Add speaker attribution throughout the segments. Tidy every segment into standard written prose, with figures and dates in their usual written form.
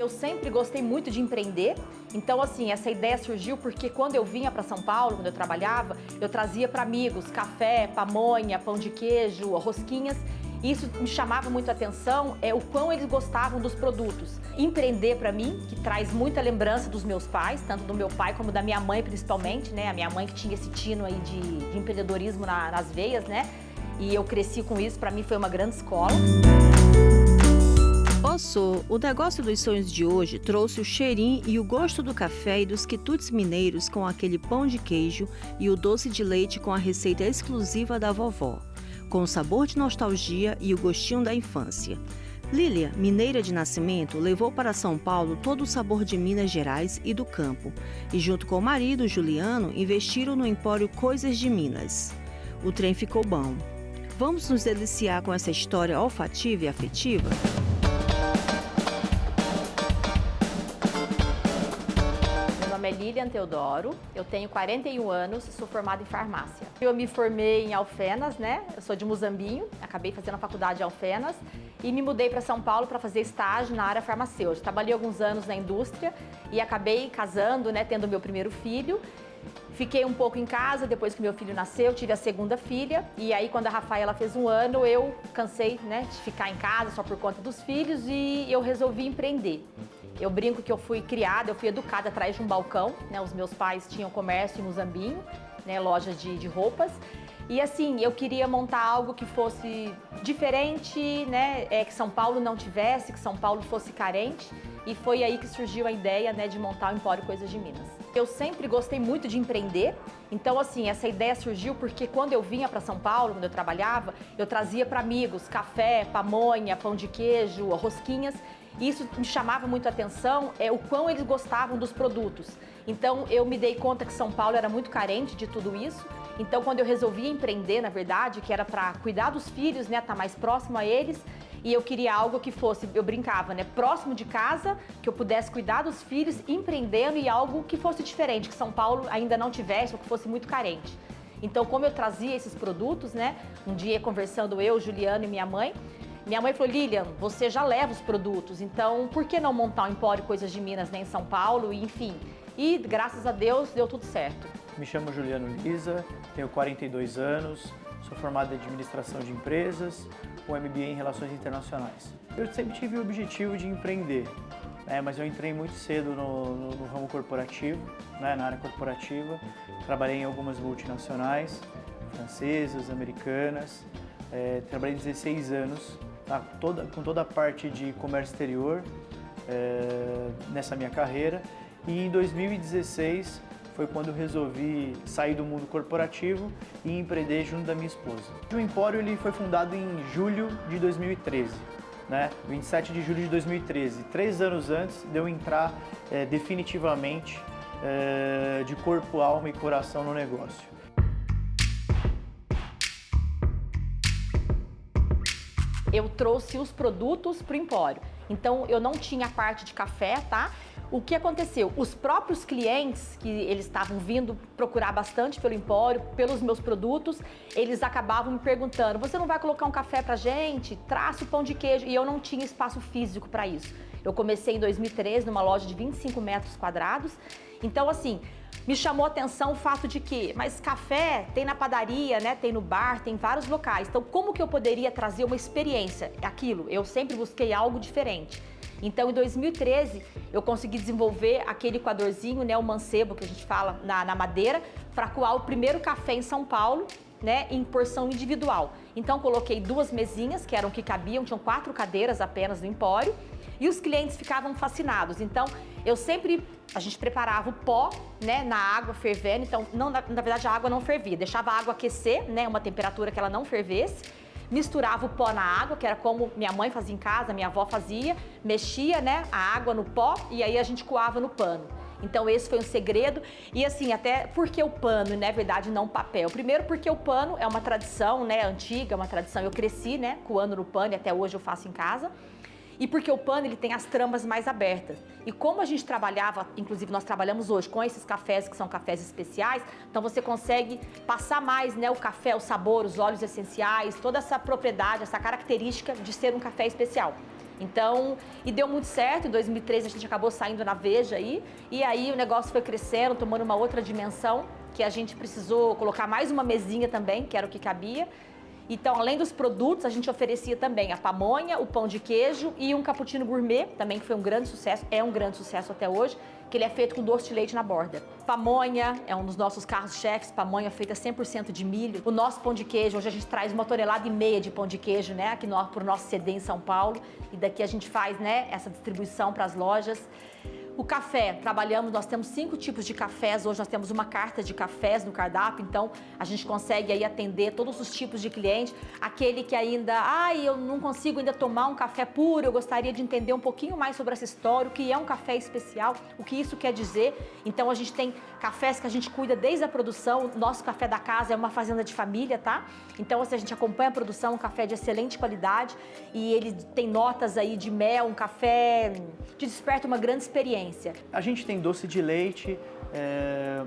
Speaker 1: Eu sempre gostei muito de empreender, então assim, essa ideia surgiu porque quando eu vinha para São Paulo, quando eu trabalhava, eu trazia para amigos café, pamonha, pão de queijo, rosquinhas. E isso me chamava muito a atenção, o quão eles gostavam dos produtos. Empreender para mim, que traz muita lembrança dos meus pais, tanto do meu pai como da minha mãe principalmente, né? A minha mãe que tinha esse tino aí de empreendedorismo nas veias, né? E eu cresci com isso, para mim foi uma grande escola.
Speaker 2: Ossô, o negócio dos sonhos de hoje trouxe o cheirinho e o gosto do café e dos quitutes mineiros com aquele pão de queijo e o doce de leite com a receita exclusiva da vovó, com o sabor de nostalgia e o gostinho da infância. Lília, mineira de nascimento, levou para São Paulo todo o sabor de Minas Gerais e do campo, e junto com o marido, Juliano, investiram no empório Coisas de Minas. O trem ficou bom. Vamos nos deliciar com essa história olfativa e afetiva?
Speaker 1: Meu nome é Lilian Teodoro, eu tenho 41 anos e sou formada em farmácia. Eu me formei em Alfenas, né? Eu sou de Muzambinho, acabei fazendo a faculdade em Alfenas e me mudei para São Paulo para fazer estágio na área farmacêutica. Trabalhei alguns anos na indústria e acabei casando, né? Tendo meu primeiro filho. Fiquei um pouco em casa, depois que meu filho nasceu, tive a segunda filha. E aí, quando a Rafaela fez 1 ano, eu cansei, né, de ficar em casa só por conta dos filhos e eu resolvi empreender. Eu brinco que eu fui criada, eu fui educada atrás de um balcão, né? Os meus pais tinham comércio em Muzambinho, né, lojas de roupas. E assim, eu queria montar algo que fosse diferente, né, que São Paulo não tivesse, que São Paulo fosse carente. E foi aí que surgiu a ideia, né, de montar o Empório Coisas de Minas. Eu sempre gostei muito de empreender, então assim, essa ideia surgiu porque quando eu vinha para São Paulo, quando eu trabalhava, eu trazia para amigos café, pamonha, pão de queijo, rosquinhas. E isso me chamava muito a atenção, o quão eles gostavam dos produtos. Então eu me dei conta que São Paulo era muito carente de tudo isso. Então quando eu resolvi empreender, na verdade, que era para cuidar dos filhos, né, estar mais próximo a eles, e eu queria algo que fosse, eu brincava, né, próximo de casa, que eu pudesse cuidar dos filhos, empreendendo e algo que fosse diferente, que São Paulo ainda não tivesse ou que fosse muito carente. Então como eu trazia esses produtos, né, um dia conversando eu, Juliano e minha mãe falou, Lilian, você já leva os produtos, então por que não montar um Empório Coisas de Minas, né, em São Paulo, e, enfim. E graças a Deus deu tudo certo.
Speaker 3: Me chamo Juliano Lisa, tenho 42 anos, sou formado em administração de empresas, com MBA em relações internacionais. Eu sempre tive o objetivo de empreender, né, mas eu entrei muito cedo no ramo corporativo, né, na área corporativa. Trabalhei em algumas multinacionais, francesas, americanas, trabalhei 16 anos, tá, com toda a parte de comércio exterior nessa minha carreira. E em 2016 foi quando eu resolvi sair do mundo corporativo e empreender junto da minha esposa. O Empório ele foi fundado em julho de 2013, né? 27 de julho de 2013, 3 anos antes de eu entrar definitivamente de corpo, alma e coração no negócio.
Speaker 1: Eu trouxe os produtos para o Empório. Então, eu não tinha a parte de café, tá? O que aconteceu? Os próprios clientes que eles estavam vindo procurar bastante pelo Empório, pelos meus produtos, eles acabavam me perguntando, você não vai colocar um café pra gente? Traça o pão de queijo. E eu não tinha espaço físico para isso. Eu comecei em 2013 numa loja de 25 metros quadrados. Então, assim, me chamou a atenção o fato de que, mas café tem na padaria, né? Tem no bar, tem em vários locais. Então, como que eu poderia trazer uma experiência? Aquilo, eu sempre busquei algo diferente. Então, em 2013, eu consegui desenvolver aquele coadorzinho, né? O mancebo, que a gente fala na madeira, para coar o primeiro café em São Paulo, né? Em porção individual. Então, coloquei 2 mesinhas, que eram que cabiam, tinham 4 cadeiras apenas no Empório, e os clientes ficavam fascinados. Então, a gente preparava o pó, né, na água fervendo. Então, na verdade, a água não fervia. Deixava a água aquecer, né, uma temperatura que ela não fervesse. Misturava o pó na água, que era como minha mãe fazia em casa, minha avó fazia. Mexia, né, a água no pó e aí a gente coava no pano. Então, esse foi um segredo. E assim, até porque o pano, na verdade, não o papel. Primeiro porque o pano é uma tradição, né, antiga, uma tradição. Eu cresci, né, coando no pano e até hoje eu faço em casa. E porque o pano ele tem as tramas mais abertas. E como a gente trabalhava, inclusive nós trabalhamos hoje com esses cafés que são cafés especiais, então você consegue passar mais, né, o café, o sabor, os óleos essenciais, toda essa propriedade, essa característica de ser um café especial. Então, e deu muito certo, em 2013 a gente acabou saindo na Veja aí, e aí o negócio foi crescendo, tomando uma outra dimensão, que a gente precisou colocar mais uma mesinha também, que era o que cabia. Então, além dos produtos, a gente oferecia também a pamonha, o pão de queijo e um cappuccino gourmet, também que foi um grande sucesso, é um grande sucesso até hoje, que ele é feito com doce de leite na borda. Pamonha é um dos nossos carros-chefes, pamonha feita 100% de milho. O nosso pão de queijo, hoje a gente traz 1,5 toneladas de pão de queijo, né, aqui para o nosso CD em São Paulo, e daqui a gente faz, né, essa distribuição para as lojas. O café, trabalhamos, nós temos 5 tipos de cafés, hoje nós temos uma carta de cafés no cardápio, então a gente consegue aí atender todos os tipos de cliente. Aquele que ainda, eu não consigo ainda tomar um café puro, eu gostaria de entender um pouquinho mais sobre essa história, o que é um café especial, o que isso quer dizer. Então a gente tem cafés que a gente cuida desde a produção, nosso café da casa é uma fazenda de família, tá? Então assim, a gente acompanha a produção, um café de excelente qualidade e ele tem notas aí de mel, um café que desperta uma grande experiência.
Speaker 3: A gente tem doce de leite,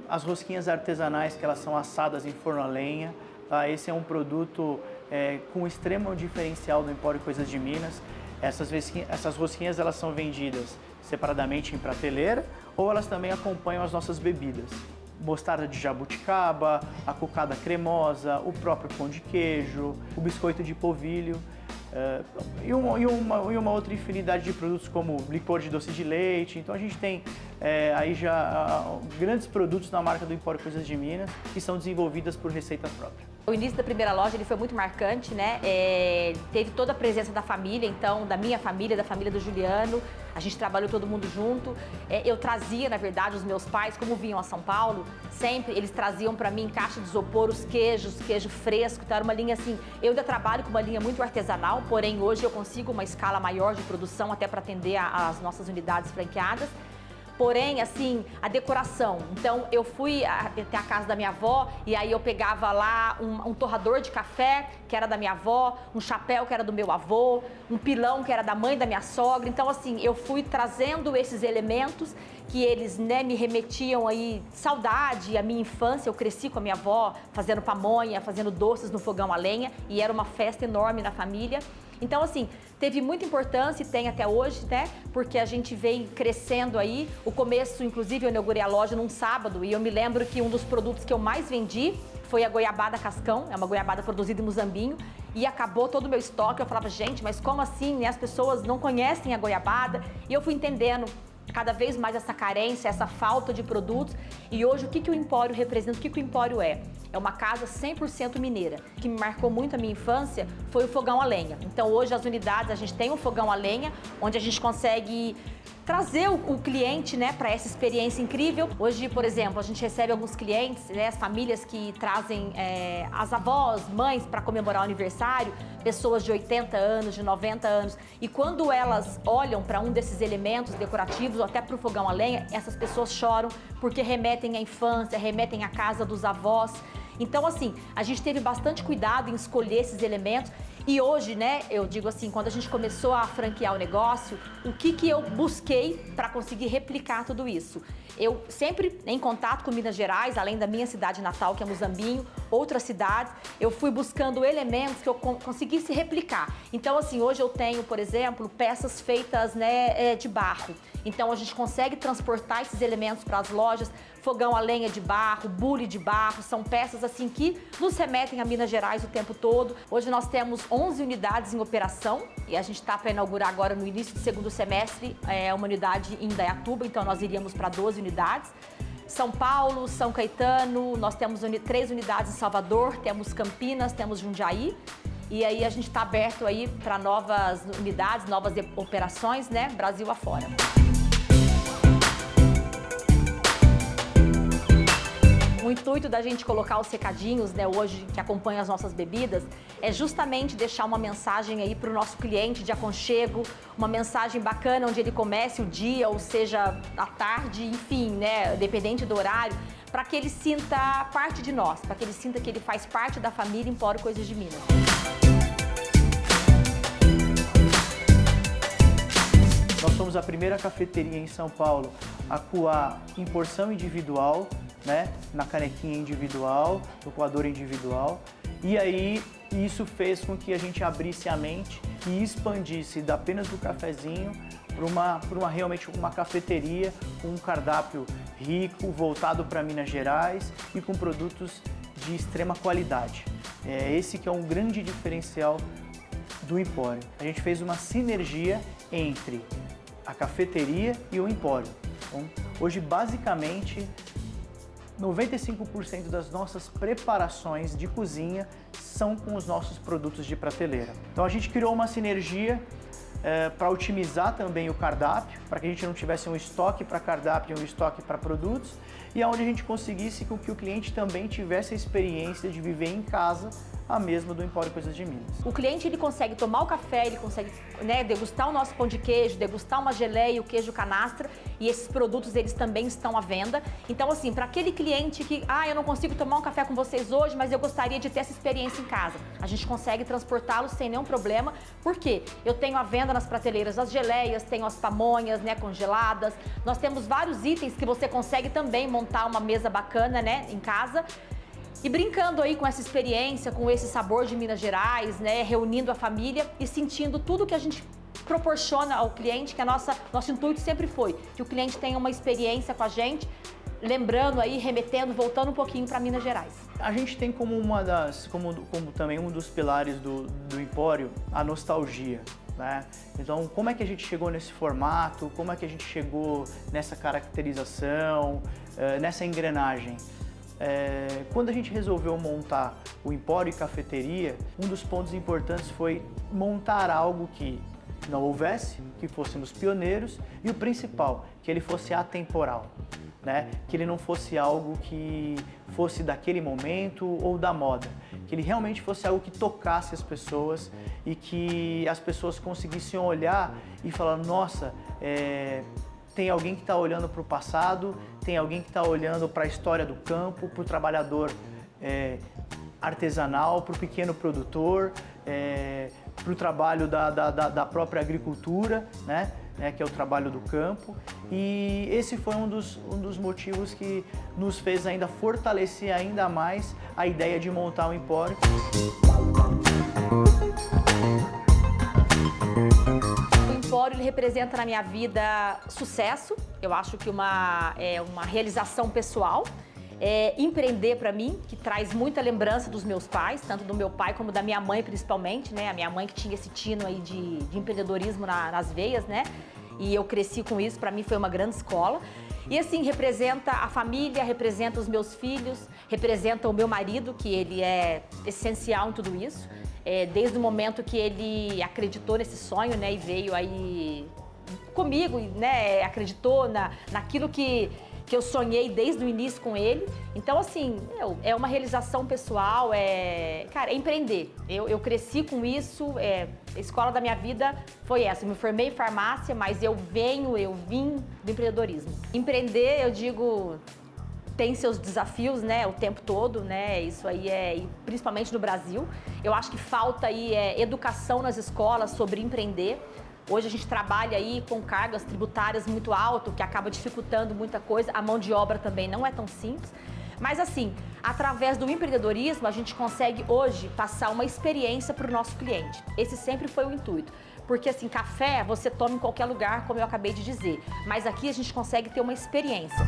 Speaker 3: as rosquinhas artesanais que elas são assadas em forno a lenha. Tá? Esse é um produto com extremo diferencial do Empório Coisas de Minas. Essas rosquinhas elas são vendidas separadamente em prateleira ou elas também acompanham as nossas bebidas. Mostarda de jabuticaba, a cocada cremosa, o próprio pão de queijo, o biscoito de polvilho. E uma outra infinidade de produtos como licor de doce de leite. Então a gente tem aí já grandes produtos na marca do Empório Coisas de Minas que são desenvolvidas por receita própria.
Speaker 1: O início da primeira loja ele foi muito marcante, né? Teve toda a presença da família, então, da minha família, da família do Juliano. A gente trabalhou todo mundo junto. Eu trazia, na verdade, os meus pais, como vinham a São Paulo, sempre eles traziam para mim em caixa de isopor os queijos, queijo fresco. Então era uma linha assim, eu ainda trabalho com uma linha muito artesanal, porém hoje eu consigo uma escala maior de produção até para atender as nossas unidades franqueadas. Porém, assim, a decoração. Então, eu fui até a casa da minha avó e aí eu pegava lá um torrador de café, que era da minha avó, um chapéu que era do meu avô, um pilão que era da mãe da minha sogra. Então, assim, eu fui trazendo esses elementos que eles, né, me remetiam aí saudade, a minha infância. Eu cresci com a minha avó fazendo pamonha, fazendo doces no fogão a lenha e era uma festa enorme na família. Então, assim, teve muita importância e tem até hoje, né? Porque a gente vem crescendo aí. O começo, inclusive, eu inaugurei a loja num sábado e eu me lembro que um dos produtos que eu mais vendi foi a goiabada cascão, é uma goiabada produzida em Muzambinho, e acabou todo o meu estoque. Eu falava, gente, mas como assim, né? As pessoas não conhecem a goiabada. E eu fui entendendo cada vez mais essa carência, essa falta de produtos. E hoje, o que o Empório representa, o que o Empório é? É uma casa 100% mineira. O que me marcou muito a minha infância foi o fogão a lenha. Então, hoje, as unidades, a gente tem um fogão a lenha, onde a gente consegue trazer o cliente, né, para essa experiência incrível. Hoje, por exemplo, a gente recebe alguns clientes, né, as famílias que trazem as avós, mães para comemorar o aniversário, pessoas de 80 anos, de 90 anos. E quando elas olham para um desses elementos decorativos ou até para o fogão a lenha, essas pessoas choram porque remetem à infância, remetem à casa dos avós. Então, assim, a gente teve bastante cuidado em escolher esses elementos. E hoje, né, eu digo assim, quando a gente começou a franquear o negócio, o que eu busquei para conseguir replicar tudo isso? Eu sempre em contato com Minas Gerais, além da minha cidade natal, que é Muzambinho, outras cidades, eu fui buscando elementos que eu conseguisse replicar. Então, assim, hoje eu tenho, por exemplo, peças feitas, né, de barro. Então, a gente consegue transportar esses elementos para as lojas. Fogão a lenha de barro, bule de barro, são peças assim que nos remetem a Minas Gerais o tempo todo. Hoje nós temos 11 unidades em operação e a gente está para inaugurar agora no início do segundo semestre uma unidade em Indaiatuba, então nós iríamos para 12 unidades. São Paulo, São Caetano, nós temos 3 unidades em Salvador, temos Campinas, temos Jundiaí. E aí a gente está aberto aí para novas unidades, novas operações, né, Brasil afora. O intuito da gente colocar os recadinhos, né, hoje, que acompanham as nossas bebidas, é justamente deixar uma mensagem aí para o nosso cliente de aconchego, uma mensagem bacana onde ele comece o dia, ou seja, à tarde, enfim, né, dependente do horário, para que ele sinta parte de nós, para que ele sinta que ele faz parte da família Empório Coisas de Minas.
Speaker 3: Nós somos a primeira cafeteria em São Paulo a coar em porção individual, né, na canequinha individual, no coador individual. E aí isso fez com que a gente abrisse a mente que expandisse apenas do cafezinho para realmente uma cafeteria com um cardápio rico, voltado para Minas Gerais e com produtos de extrema qualidade. Esse que é um grande diferencial do Empório. A gente fez uma sinergia entre a cafeteria e o Empório. Então, hoje, basicamente, 95% das nossas preparações de cozinha são com os nossos produtos de prateleira. Então, a gente criou uma sinergia para otimizar também o cardápio, para que a gente não tivesse um estoque para cardápio e um estoque para produtos, e onde a gente conseguisse com que o cliente também tivesse a experiência de viver em casa a mesma do Empório Coisas de Minas.
Speaker 1: O cliente ele consegue tomar o café, ele consegue degustar o nosso pão de queijo, degustar uma geleia, o queijo canastra, e esses produtos eles também estão à venda. Então assim, para aquele cliente que, eu não consigo tomar um café com vocês hoje, mas eu gostaria de ter essa experiência em casa, a gente consegue transportá-lo sem nenhum problema, porque eu tenho à venda nas prateleiras as geleias, tenho as pamonhas, congeladas, nós temos vários itens que você consegue também montar uma mesa bacana, em casa. E brincando aí com essa experiência, com esse sabor de Minas Gerais, reunindo a família e sentindo tudo que a gente proporciona ao cliente, que nosso intuito sempre foi que o cliente tenha uma experiência com a gente, lembrando aí, remetendo, voltando um pouquinho para Minas Gerais.
Speaker 3: A gente tem como como também um dos pilares do Empório a nostalgia. Então, como é que a gente chegou nesse formato, como é que a gente chegou nessa caracterização, nessa engrenagem? Quando a gente resolveu montar o Empório e Cafeteria, um dos pontos importantes foi montar algo que não houvesse, que fôssemos pioneiros e o principal, que ele fosse atemporal, que ele não fosse algo que fosse daquele momento ou da moda, que ele realmente fosse algo que tocasse as pessoas e que as pessoas conseguissem olhar e falar, nossa, tem alguém que está olhando para o passado, tem alguém que está olhando para a história do campo, para o trabalhador artesanal, para o pequeno produtor, para o trabalho da própria agricultura, que é o trabalho do campo. E esse foi um dos motivos que nos fez ainda fortalecer ainda mais a ideia de montar o Empório.
Speaker 1: O Empório ele representa na minha vida sucesso, eu acho que uma realização pessoal. Empreender para mim, que traz muita lembrança dos meus pais, tanto do meu pai como da minha mãe principalmente, A minha mãe que tinha esse tino aí de empreendedorismo nas veias, E eu cresci com isso, para mim foi uma grande escola. E assim, representa a família, representa os meus filhos, representa o meu marido, que ele é essencial em tudo isso. Desde o momento que ele acreditou nesse sonho, E veio aí comigo, Acreditou naquilo que eu sonhei desde o início com ele. Então, assim, é uma realização pessoal, cara, é empreender. Eu cresci com isso, a escola da minha vida foi essa. Eu me formei em farmácia, mas eu vim do empreendedorismo. Empreender, eu digo, tem seus desafios, o tempo todo, Isso aí principalmente no Brasil. Eu acho que falta aí educação nas escolas sobre empreender. Hoje a gente trabalha aí com cargas tributárias muito altas, que acaba dificultando muita coisa. A mão de obra também não é tão simples. Mas assim, através do empreendedorismo, a gente consegue hoje passar uma experiência para o nosso cliente. Esse sempre foi o intuito. Porque assim, café você toma em qualquer lugar, como eu acabei de dizer. Mas aqui a gente consegue ter uma experiência.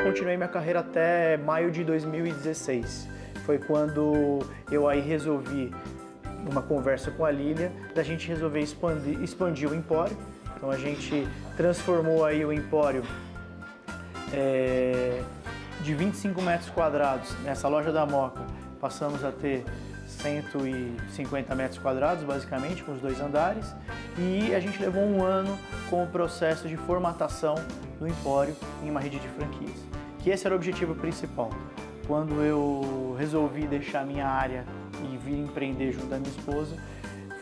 Speaker 3: Continuei minha carreira até maio de 2016. Foi quando eu aí resolvi, numa conversa com a Lília, da gente resolver expandir o Empório. Então a gente transformou aí o Empório de 25 metros quadrados nessa loja da Moca. Passamos a ter 150 metros quadrados, basicamente, com os 2 andares. E a gente levou um ano com o processo de formatação do Empório em uma rede de franquias. Que esse era o objetivo principal. quando eu resolvi deixar minha área e vir empreender junto da minha esposa,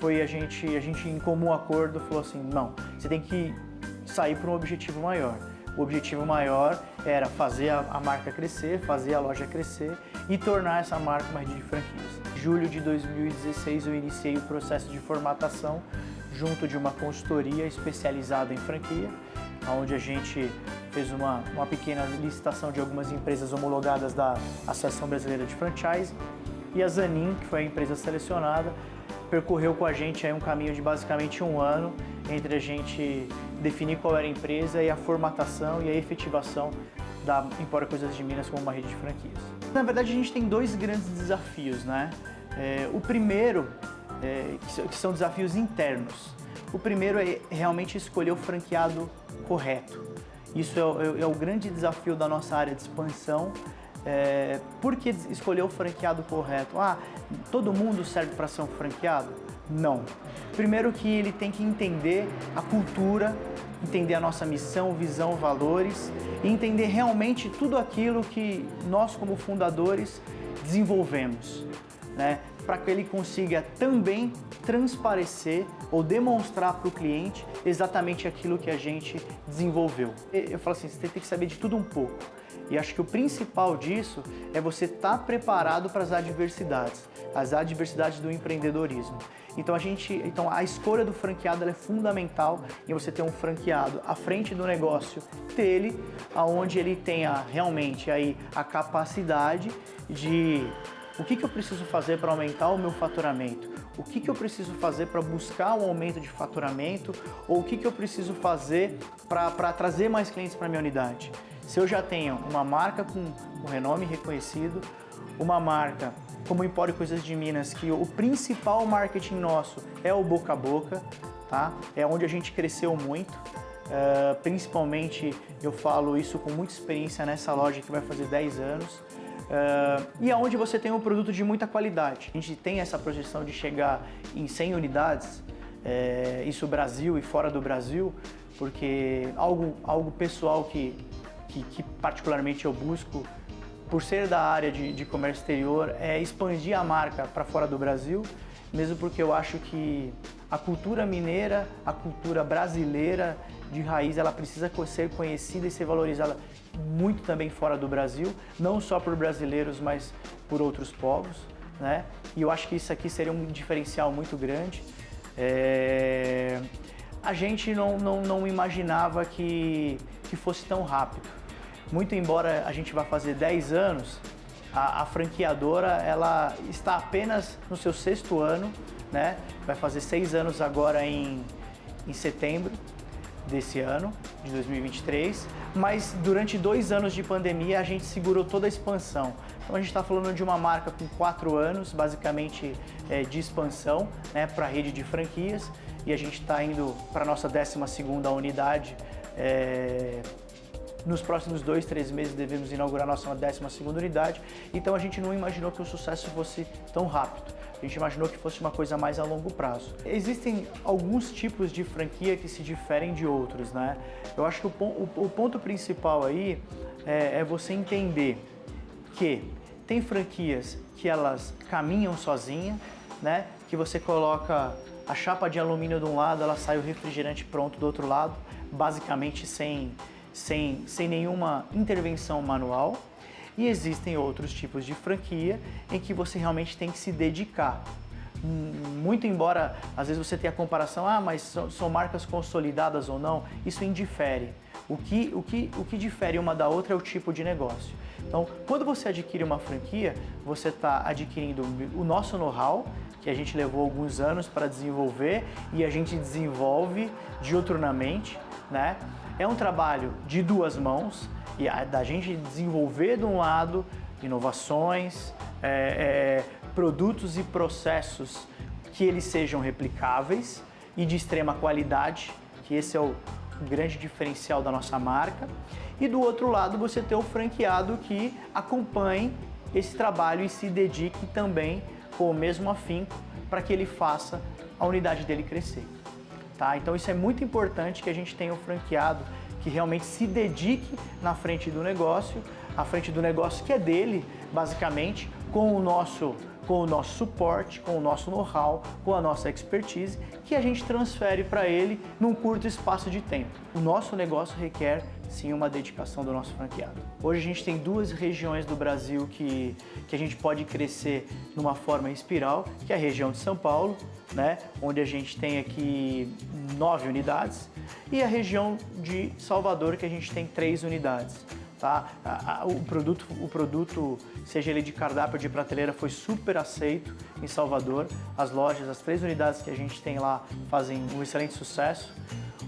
Speaker 3: foi a gente em comum acordo falou assim, não, você tem que sair para um objetivo maior. O objetivo maior era fazer a marca crescer, fazer a loja crescer e tornar essa marca uma rede de franquias. Em julho de 2016 eu iniciei o processo de formatação junto de uma consultoria especializada em franquia, onde a gente fez uma pequena licitação de algumas empresas homologadas da Associação Brasileira de Franchise, e a Zanin, que foi a empresa selecionada, percorreu com a gente aí um caminho de basicamente 1 ano entre a gente definir qual era a empresa e a formatação e a efetivação da Empório Coisas de Minas como uma rede de franquias. Na verdade, a gente tem 2 grandes desafios, né? O primeiro, que são desafios internos. O primeiro é realmente escolher o franqueado correto. Isso é o grande desafio da nossa área de expansão. Por que escolher o franqueado correto? Todo mundo serve para ser um franqueado? Não. Primeiro que ele tem que entender a cultura, entender a nossa missão, visão, valores e entender realmente tudo aquilo que nós como fundadores desenvolvemos, né? Para que ele consiga também transparecer ou demonstrar para o cliente exatamente aquilo que a gente desenvolveu. Eu falo assim, você tem que saber de tudo um pouco. E acho que o principal disso é você estar preparado para as adversidades do empreendedorismo. Então a escolha do franqueado ela é fundamental em você ter um franqueado à frente do negócio dele, aonde ele tenha realmente aí a capacidade de o que eu preciso fazer para aumentar o meu faturamento, o que eu preciso fazer para buscar um aumento de faturamento ou o que eu preciso fazer para trazer mais clientes para a minha unidade. Se eu já tenho uma marca com um renome reconhecido, uma marca como o Empório Coisas de Minas, que o principal marketing nosso é o boca a boca, tá? É onde a gente cresceu muito, principalmente eu falo isso com muita experiência nessa loja que vai fazer 10 anos, e é onde você tem um produto de muita qualidade. A gente tem essa projeção de chegar em 100 unidades, isso Brasil e fora do Brasil, porque algo pessoal que particularmente eu busco, por ser da área de comércio exterior, é expandir a marca para fora do Brasil, mesmo porque eu acho que a cultura mineira, a cultura brasileira de raiz, ela precisa ser conhecida e ser valorizada muito também fora do Brasil, não só por brasileiros, mas por outros povos, né? E eu acho que isso aqui seria um diferencial muito grande. A gente não imaginava que fosse tão rápido. Muito embora a gente vá fazer 10 anos, a franqueadora ela está apenas no seu 6º ano, né? Vai fazer 6 anos agora em setembro desse ano, de 2023, mas durante 2 anos de pandemia a gente segurou toda a expansão. Então a gente está falando de uma marca com 4 anos, basicamente de expansão, né, para a rede de franquias, e a gente está indo para a nossa 12ª unidade. Nos próximos 2, 3 meses devemos inaugurar nossa 12ª unidade, então a gente não imaginou que o sucesso fosse tão rápido. A gente imaginou que fosse uma coisa mais a longo prazo. Existem alguns tipos de franquia que se diferem de outros, né? Eu acho que o ponto principal aí é você entender que tem franquias que elas caminham sozinha, né? Que você coloca a chapa de alumínio de um lado, ela sai o refrigerante pronto do outro lado, basicamente sem nenhuma intervenção manual. E existem outros tipos de franquia em que você realmente tem que se dedicar. Muito embora, às vezes você tenha a comparação, mas são marcas consolidadas ou não, isso indifere. O que difere uma da outra é o tipo de negócio. Então, quando você adquire uma franquia, você está adquirindo o nosso know-how, que a gente levou alguns anos para desenvolver e a gente desenvolve diuturnamente, né? É um trabalho de 2 mãos, e da gente desenvolver de um lado inovações, produtos e processos que eles sejam replicáveis e de extrema qualidade, que esse é o grande diferencial da nossa marca. E do outro lado você ter o franqueado que acompanhe esse trabalho e se dedique também com o mesmo afinco para que ele faça a unidade dele crescer. Tá? Então isso é muito importante que a gente tenha um franqueado que realmente se dedique na frente do negócio, à frente do negócio que é dele, basicamente, com o nosso suporte, com o nosso know-how, com a nossa expertise, que a gente transfere para ele num curto espaço de tempo. O nosso negócio requer, sim, uma dedicação do nosso franqueado. Hoje a gente tem 2 regiões do Brasil que a gente pode crescer numa forma espiral, que é a região de São Paulo, né, onde a gente tem aqui 9 unidades, e a região de Salvador, que a gente tem 3 unidades. Tá? O produto, seja ele de cardápio ou de prateleira, foi super aceito em Salvador. As lojas, as 3 unidades que a gente tem lá fazem um excelente sucesso.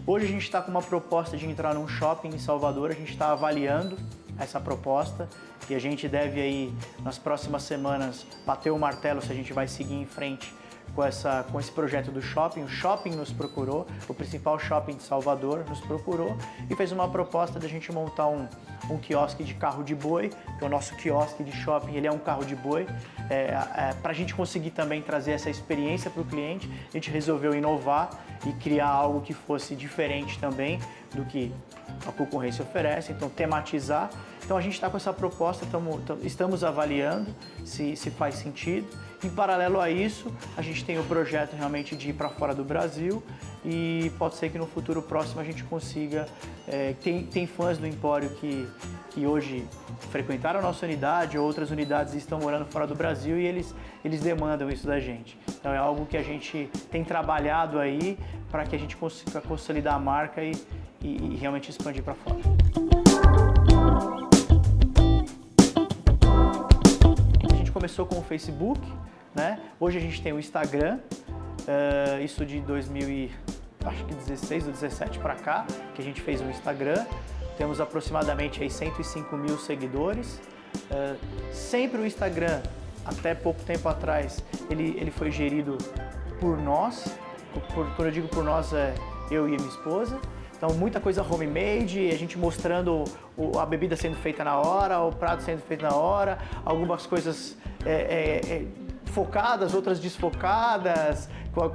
Speaker 3: Hoje a gente está com uma proposta de entrar num shopping em Salvador, a gente está avaliando essa proposta e a gente deve aí, nas próximas semanas, bater o martelo se a gente vai seguir em frente com esse projeto do shopping. O shopping nos procurou, o principal shopping de Salvador nos procurou e fez uma proposta de a gente montar um quiosque de carro de boi, que o nosso quiosque de shopping ele é um carro de boi. Para a gente conseguir também trazer essa experiência para o cliente, a gente resolveu inovar e criar algo que fosse diferente também do que a concorrência oferece, então tematizar. Então a gente está com essa proposta, estamos avaliando se faz sentido. Em paralelo a isso, a gente tem o projeto realmente de ir para fora do Brasil e pode ser que no futuro próximo a gente consiga. Tem fãs do Empório que hoje frequentaram a nossa unidade, outras unidades estão morando fora do Brasil e eles demandam isso da gente. Então é algo que a gente tem trabalhado aí para que a gente consiga consolidar a marca e realmente expandir para fora. A gente começou com o Facebook, né? Hoje a gente tem o Instagram, isso de 2016 ou 17 para cá, que a gente fez o Instagram. Temos aproximadamente aí 105 mil seguidores. Sempre o Instagram, até pouco tempo atrás, ele foi gerido por nós. Quando eu digo por nós, eu e a minha esposa. Então, muita coisa homemade, a gente mostrando a bebida sendo feita na hora, o prato sendo feito na hora, algumas coisas focadas, outras desfocadas.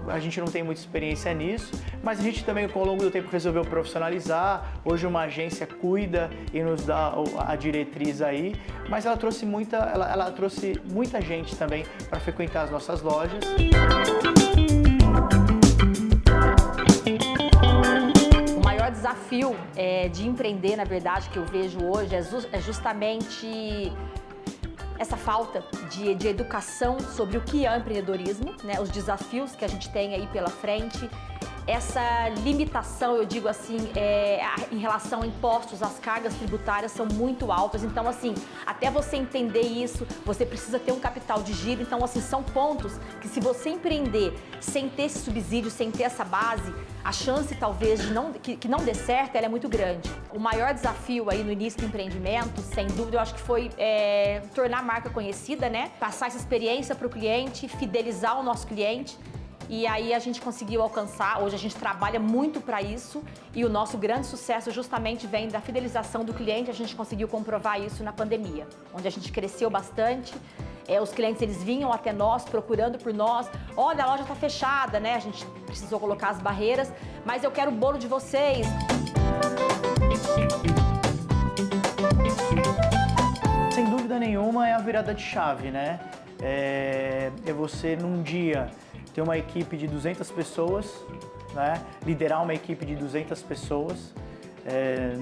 Speaker 3: A gente não tem muita experiência nisso, mas a gente também, ao longo do tempo, resolveu profissionalizar. Hoje uma agência cuida e nos dá a diretriz aí, mas ela trouxe muita gente também para frequentar as nossas lojas.
Speaker 1: O maior desafio de empreender, na verdade, que eu vejo hoje é justamente essa falta de educação sobre o que é o empreendedorismo, né? Os desafios que a gente tem aí pela frente, essa limitação, eu digo assim, em relação a impostos, as cargas tributárias são muito altas, então assim, até você entender isso, você precisa ter um capital de giro, então assim, são pontos que se você empreender sem ter esse subsídio, sem ter essa base, a chance talvez que não dê certo, ela é muito grande. O maior desafio aí no início do empreendimento, sem dúvida, eu acho que foi tornar a marca conhecida, né? Passar essa experiência para o cliente, fidelizar o nosso cliente. E aí a gente conseguiu alcançar, hoje a gente trabalha muito para isso e o nosso grande sucesso justamente vem da fidelização do cliente. A gente conseguiu comprovar isso na pandemia, onde a gente cresceu bastante. Os clientes eles vinham até nós, procurando por nós. Olha, a loja está fechada, né? A gente precisou colocar as barreiras, mas eu quero o bolo de vocês.
Speaker 3: Sem dúvida nenhuma é a virada de chave, né? É você num dia ter uma equipe de 200 pessoas, né? Liderar uma equipe de 200 pessoas,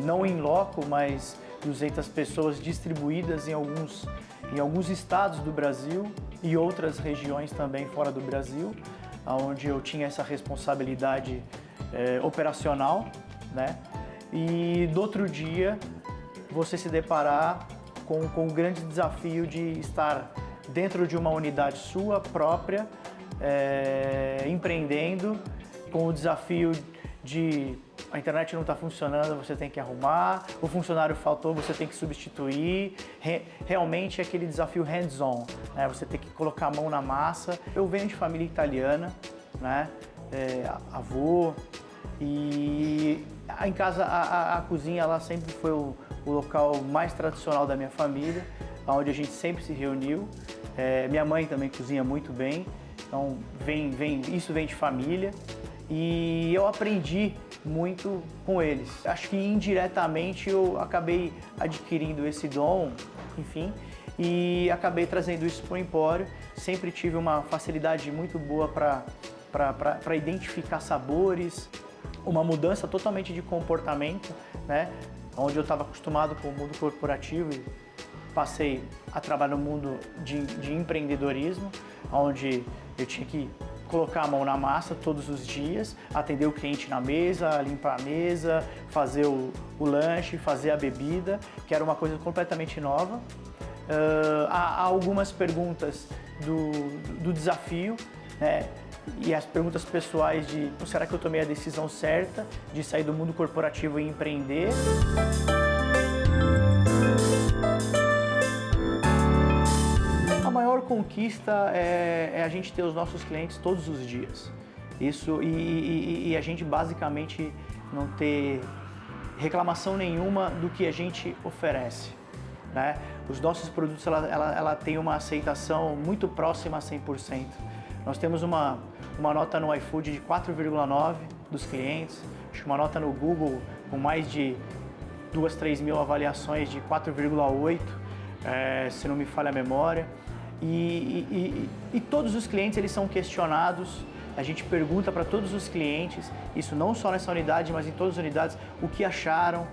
Speaker 3: não em loco, mas 200 pessoas distribuídas em alguns estados do Brasil e outras regiões também fora do Brasil, onde eu tinha essa responsabilidade operacional, né? E do outro dia você se deparar com o grande desafio de estar dentro de uma unidade sua própria, empreendendo, com o desafio de a internet não está funcionando, você tem que arrumar, o funcionário faltou, você tem que substituir. Realmente é aquele desafio hands-on, né? Você tem que colocar a mão na massa. Eu venho de família italiana, né? Avô, e em casa a cozinha ela sempre foi o local mais tradicional da minha família, onde a gente sempre se reuniu. Minha mãe também cozinha muito bem, então isso vem de família. E eu aprendi muito com eles. Acho que indiretamente eu acabei adquirindo esse dom, enfim, e acabei trazendo isso para o Empório. Sempre tive uma facilidade muito boa para identificar sabores, uma mudança totalmente de comportamento, né? Onde eu estava acostumado com o mundo corporativo e passei a trabalhar no mundo de empreendedorismo, onde eu tinha que colocar a mão na massa todos os dias, atender o cliente na mesa, limpar a mesa, fazer o lanche, fazer a bebida, que era uma coisa completamente nova. Há algumas perguntas do desafio, né? E as perguntas pessoais de será que eu tomei a decisão certa de sair do mundo corporativo e empreender? A maior conquista é a gente ter os nossos clientes todos os dias. Isso e a gente basicamente não ter reclamação nenhuma do que a gente oferece, né? Os nossos produtos ela tem uma aceitação muito próxima a 100%. Nós temos uma nota no iFood de 4,9 dos clientes, uma nota no Google com mais de 2-3 mil avaliações de 4,8, se não me falha a memória. E todos os clientes eles são questionados, a gente pergunta para todos os clientes, isso não só nessa unidade, mas em todas as unidades, o que acharam,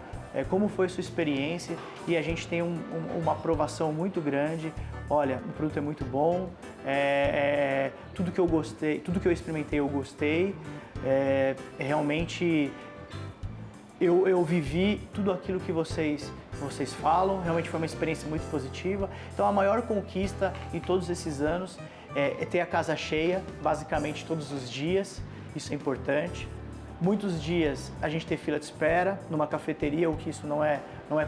Speaker 3: como foi a sua experiência, e a gente tem uma aprovação muito grande. Olha, o produto é muito bom, tudo que eu gostei, tudo que eu experimentei eu gostei, realmente eu vivi tudo aquilo que vocês falam, realmente foi uma experiência muito positiva. Então a maior conquista em todos esses anos é ter a casa cheia, basicamente todos os dias, isso é importante. Muitos dias a gente ter fila de espera numa cafeteria, o que isso não é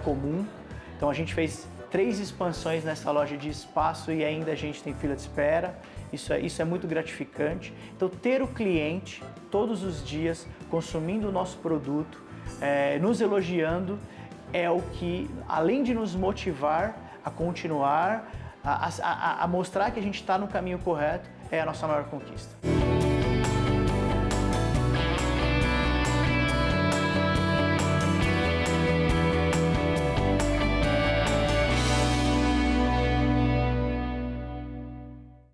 Speaker 3: comum. Então a gente fez 3 expansões nessa loja de espaço e ainda a gente tem fila de espera. Isso é muito gratificante. Então ter o cliente todos os dias consumindo o nosso produto, nos elogiando, é o que, além de nos motivar a continuar, a mostrar que a gente está no caminho correto, é a nossa maior conquista.